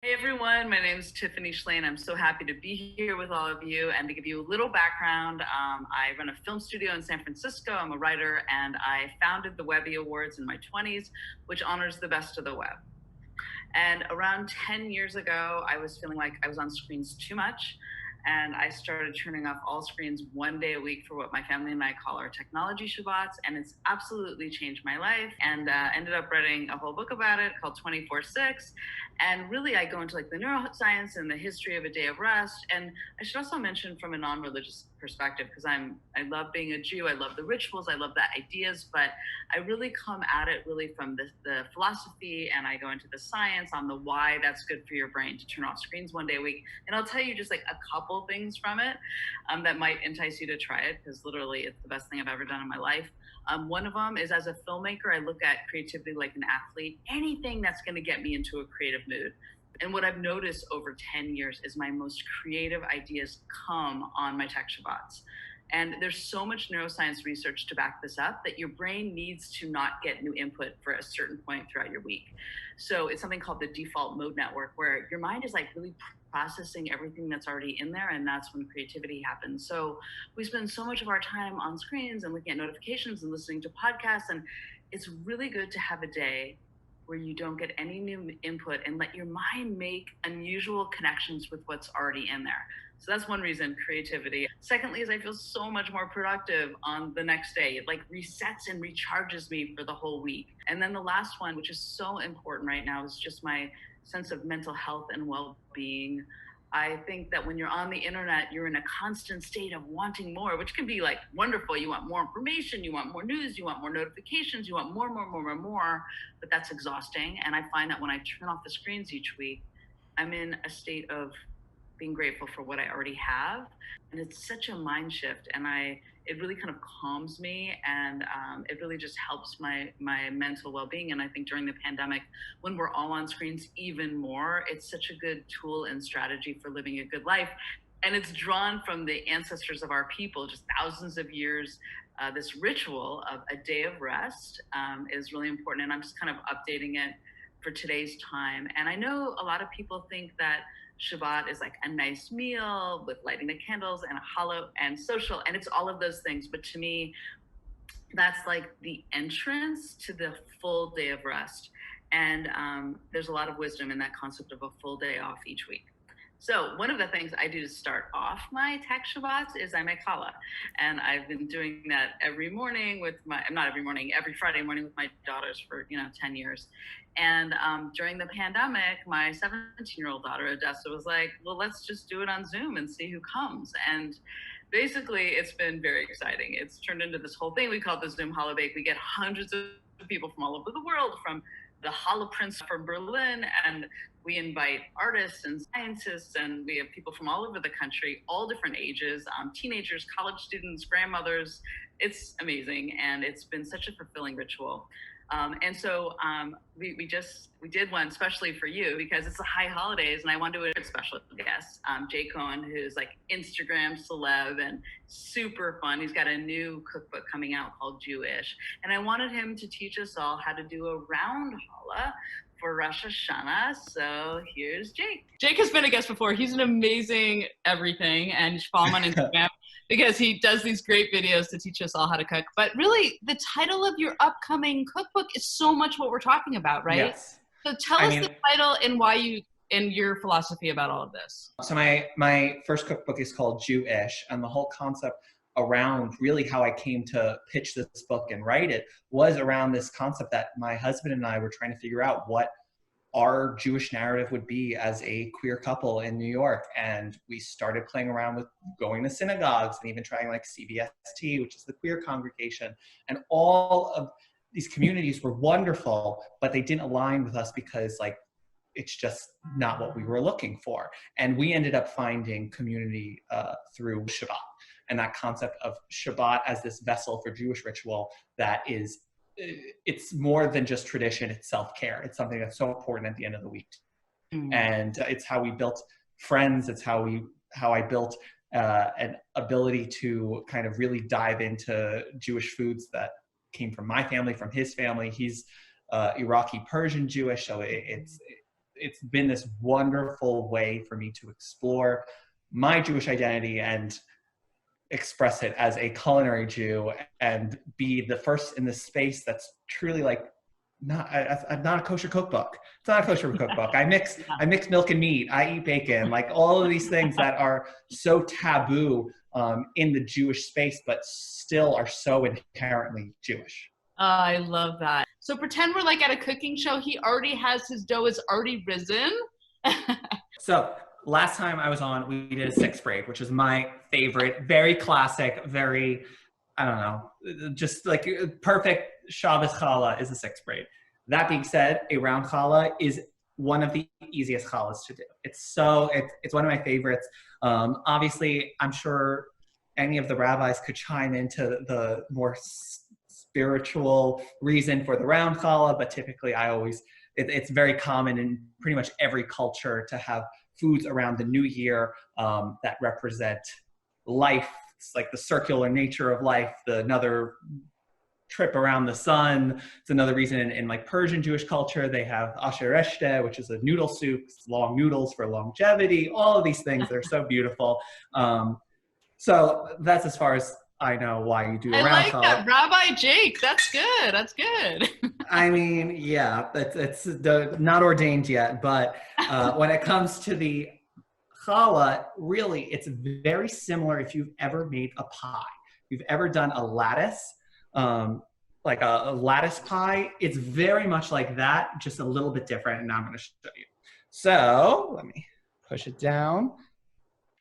Hey everyone, my name is Tiffany Schlane. I'm so happy to be here with all of you and to give you a little background. I run a film studio in San Francisco. I'm a writer and I founded the Webby Awards in my 20s, which honors the best of the web. And around 10 years ago, I was feeling like I was on screens too much. And I started turning off all screens one day a week for what my family and I call our technology Shabbats. And it's absolutely changed my life. And ended up writing a whole book about it called 24/6. And really, I go into like the neuroscience and the history of a day of rest. And I should also mention from a non-religious perspective, because I love being a Jew. I love the rituals. I love the ideas. But I really come at it really from the philosophy, and I go into the science on the why that's good for your brain to turn off screens one day a week. And I'll tell you just like a couple things from it that might entice you to try it, because literally it's the best thing I've ever done in my life. One of them is, as a filmmaker, I look at creativity like an athlete, anything that's going to get me into a creative mood. And what I've noticed over 10 years is my most creative ideas come on my tech Shabbats. And there's so much neuroscience research to back this up that your brain needs to not get new input for a certain point throughout your week. So it's something called the default mode network, where your mind is like really processing everything that's already in there, and that's when creativity happens. So we spend so much of our time on screens and looking at notifications and listening to podcasts, and it's really good to have a day where you don't get any new input and let your mind make unusual connections with what's already in there. So that's one reason, creativity. Secondly, is I feel so much more productive on the next day. It like resets and recharges me for the whole week. And then the last one, which is so important right now, is just my sense of mental health and well-being. I think that when you're on the internet, you're in a constant state of wanting more, which can be like wonderful. You want more information, you want more news, you want more notifications, you want more, but that's exhausting. And I find that when I turn off the screens each week, I'm in a state of being grateful for what I already have. And it's such a mind shift. And it really kind of calms me, and it really just helps my mental well-being. And I think during the pandemic, when we're all on screens even more, it's such a good tool and strategy for living a good life. And it's drawn from the ancestors of our people, just thousands of years. This ritual of a day of rest is really important. And I'm just kind of updating it for today's time. And I know a lot of people think that Shabbat is like a nice meal with lighting the candles and a hollow and social, and it's all of those things. But to me, that's like the entrance to the full day of rest. And there's a lot of wisdom in that concept of a full day off each week. So one of the things I do to start off my tech Shabbats is I make challah. And I've been doing that every morning with not every morning, every Friday morning with my daughters for, 10 years. And during the pandemic, my 17-year-old daughter, Odessa, was like, well, let's just do it on Zoom and see who comes. And basically, it's been very exciting. It's turned into this whole thing. We call it the Zoom Holiday. We get hundreds of people from all over the world, from the Hollow Prince from Berlin, and we invite artists and scientists, and we have people from all over the country, all different ages, teenagers, college students, grandmothers. It's amazing, and it's been such a fulfilling ritual. And so we did one especially for you because it's the high holidays, and I wanted to do a special guest, Jay Cohen, who's like Instagram celeb and super fun. He's got a new cookbook coming out called Jewish, and I wanted him to teach us all how to do a round challah for Rosh Hashanah. So here's Jake. Jake has been a guest before. He's an amazing everything, and you should follow him on Instagram because he does these great videos to teach us all how to cook. But really, the title of your upcoming cookbook is so much what we're talking about, right? Yes. So tell us the title and why and your philosophy about all of this. So my first cookbook is called Jewish, and the whole concept around really how I came to pitch this book and write it was around this concept that my husband and I were trying to figure out what our Jewish narrative would be as a queer couple in New York. And we started playing around with going to synagogues and even trying like CBST, which is the queer congregation. And all of these communities were wonderful, but they didn't align with us because like, it's just not what we were looking for. And we ended up finding community through Shabbat, and that concept of Shabbat as this vessel for Jewish ritual that is, it's more than just tradition, it's self-care. It's something that's so important at the end of the week. And it's how we built friends. It's how I built an ability to kind of really dive into Jewish foods that came from my family, from his family. He's Iraqi Persian Jewish, so it's been this wonderful way for me to explore my Jewish identity and express it as a culinary Jew and be the first in this space that's truly like not a kosher cookbook. It's not a kosher cookbook. I mix milk and meat. I eat bacon. Like all of these things that are so taboo in the Jewish space, but still are so inherently Jewish. I love that. So pretend we're like at a cooking show. He already has his dough is already risen. So last time I was on, we did a sixth grade, which is my favorite, very classic, very, I don't know, just like perfect Shabbos challah is a sixth grade. That being said, a round challah is one of the easiest challahs to do. It's one of my favorites. Obviously, I'm sure any of the rabbis could chime into the more spiritual reason for the round challah, but typically it's very common in pretty much every culture to have foods around the new year that represent life. It's like the circular nature of life, another trip around the sun. It's another reason in like Persian Jewish culture, they have asher eshte, which is a noodle soup, long noodles for longevity, all of these things. They're so beautiful. So that's as far as I know why you do a round I like challah. that, Rabbi Jake. That's good. That's good. I mean, yeah, it's not ordained yet, but when it comes to the challah, really, it's very similar if you've ever made a pie. If you've ever done a lattice, like a lattice pie, it's very much like that, just a little bit different, and now I'm going to show you. So let me push it down.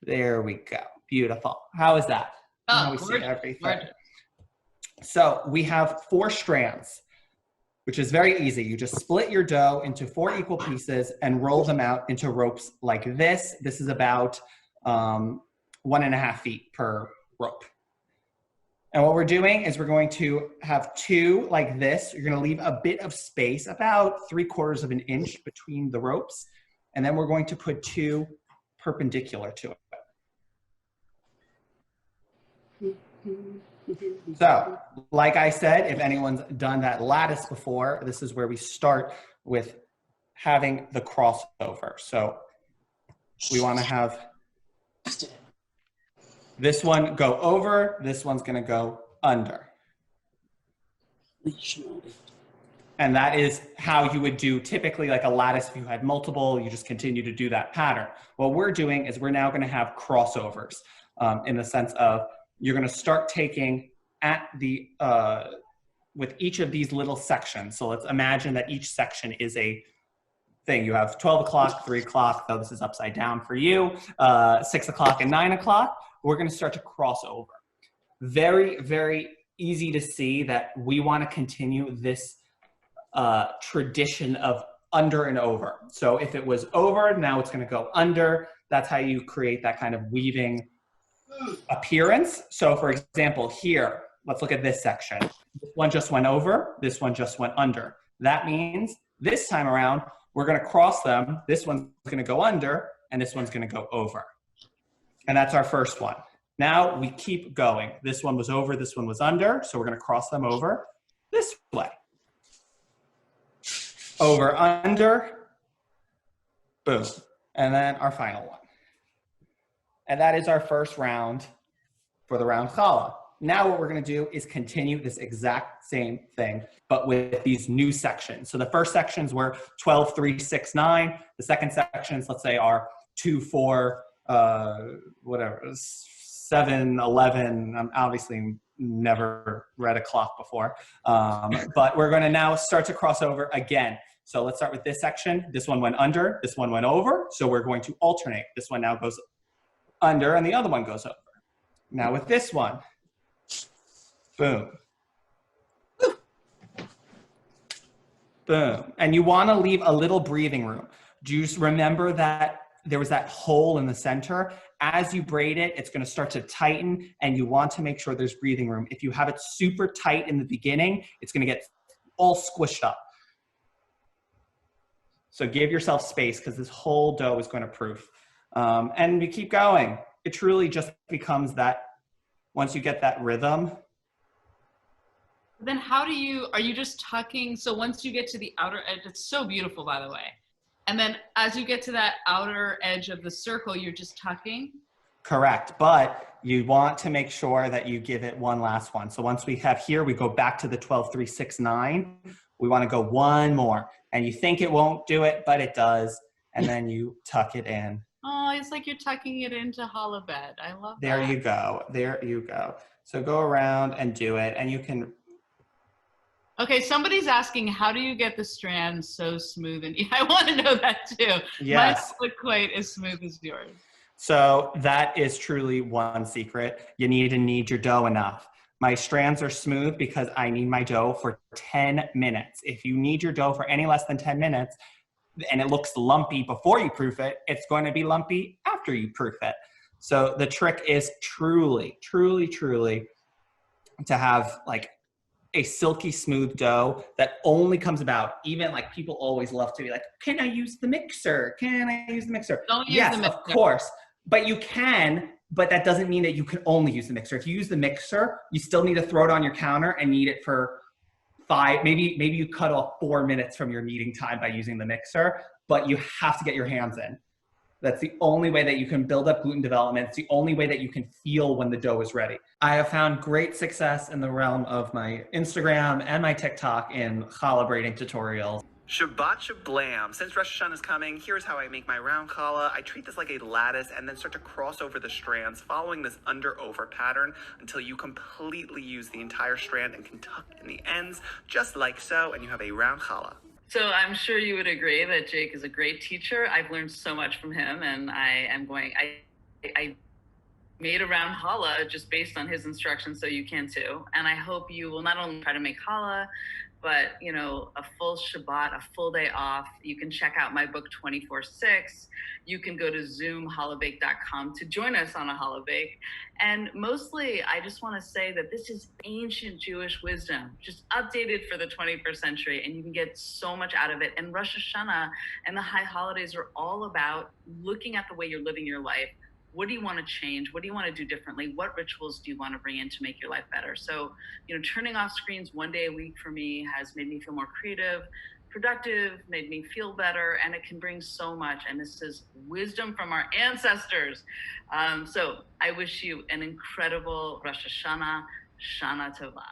There we go. Beautiful. How is that? Now we see everything. Gorgeous. So we have 4 strands, which is very easy. You just split your dough into 4 equal pieces and roll them out into ropes like this. This is about 1.5 feet per rope. And what we're doing is we're going to have 2 like this. You're going to leave a bit of space, about 3/4 of an inch between the ropes. And then we're going to put 2 perpendicular to it. So, like I said, if anyone's done that lattice before, this is where we start with having the crossover. So we want to have this one go over, this one's going to go under. And that is how you would do typically like a lattice. If you had multiple, you just continue to do that pattern. What we're doing is we're now going to have crossovers in the sense of you're going to start taking at the, with each of these little sections. So let's imagine that each section is a thing. You have 12 o'clock, 3 o'clock, though this is upside down for you, 6 o'clock and 9 o'clock. We're going to start to cross over. Very, very easy to see that we want to continue this tradition of under and over. So if it was over, now it's going to go under. That's how you create that kind of weaving appearance. So for example, here, let's look at this section. This one just went over, this one just went under. That means this time around, we're going to cross them. This one's going to go under, and this one's going to go over. And that's our first one. Now we keep going. This one was over, this one was under, so we're going to cross them over this way. Over, under, boom. And then our final one. And that is our first round for the round challah. Now what we're going to do is continue this exact same thing, but with these new sections. So the first sections were 12, 3, 6, 9. The second sections, let's say, are 2, 4, whatever, 7, 11. I'm obviously never read a clock before, but we're going to now start to cross over again. So let's start with this section. This one went under, this one went over. So we're going to alternate. This one now goes under and the other one goes over. Now with this one, boom, boom. And you want to leave a little breathing room. Do you remember that there was that hole in the center? As you braid it, it's going to start to tighten, and you want to make sure there's breathing room. If you have it super tight in the beginning, it's going to get all squished up. So give yourself space, because this whole dough is going to proof. And we keep going. It truly just becomes that, once you get that rhythm. Then how do you, are you just tucking? So once you get to the outer edge, it's so beautiful, by the way. And then as you get to that outer edge of the circle, you're just tucking? Correct, but you want to make sure that you give it one last one. So once we have here, we go back to the 12, 3, 6, 9. We want to go one more. And you think it won't do it, but it does. And then you tuck it in. Oh, it's like you're tucking it into hollow bed. I love that. There you go. There you go. So go around and do it. And you can... Okay, somebody's asking, how do you get the strands so smooth? And I want to know that too. Yes. Mine look quite as smooth as yours. So that is truly one secret. You need to knead your dough enough. My strands are smooth because I knead my dough for 10 minutes. If you knead your dough for any less than 10 minutes and it looks lumpy before you proof it, it's going to be lumpy after you proof it. So the trick is truly, truly, truly to have like a silky smooth dough that only comes about, even like people always love to be like, can I use the mixer? Can I use the mixer? Don't use yes, the mixer. Of course. But you can, but that doesn't mean that you can only use the mixer. If you use the mixer, you still need to throw it on your counter and knead it for 5, maybe you cut off 4 minutes from your kneading time by using the mixer, but you have to get your hands in. That's the only way that you can build up gluten development. It's the only way that you can feel when the dough is ready. I have found great success in the realm of my Instagram and my TikTok in challah braiding tutorials. Shabbat shablam. Since Rosh Hashanah is coming, here's how I make my round challah. I treat this like a lattice and then start to cross over the strands, following this under-over pattern until you completely use the entire strand and can tuck in the ends, just like so, and you have a round challah. So I'm sure you would agree that Jake is a great teacher. I've learned so much from him, and I made a round challah just based on his instructions, so you can too. And I hope you will not only try to make challah, but you know, a full Shabbat, a full day off. You can check out my book 24/6. You can go to zoomhollowbake.com to join us on a challah bake. And mostly, I just want to say that this is ancient Jewish wisdom, just updated for the 21st century, and you can get so much out of it. And Rosh Hashanah and the high holidays are all about looking at the way you're living your life. What do you want to change? What do you want to do differently? What rituals do you want to bring in to make your life better? So, you know, turning off screens one day a week for me has made me feel more creative, productive, made me feel better, and it can bring so much. And this is wisdom from our ancestors. So I wish you an incredible Rosh Hashanah, Shana Tova.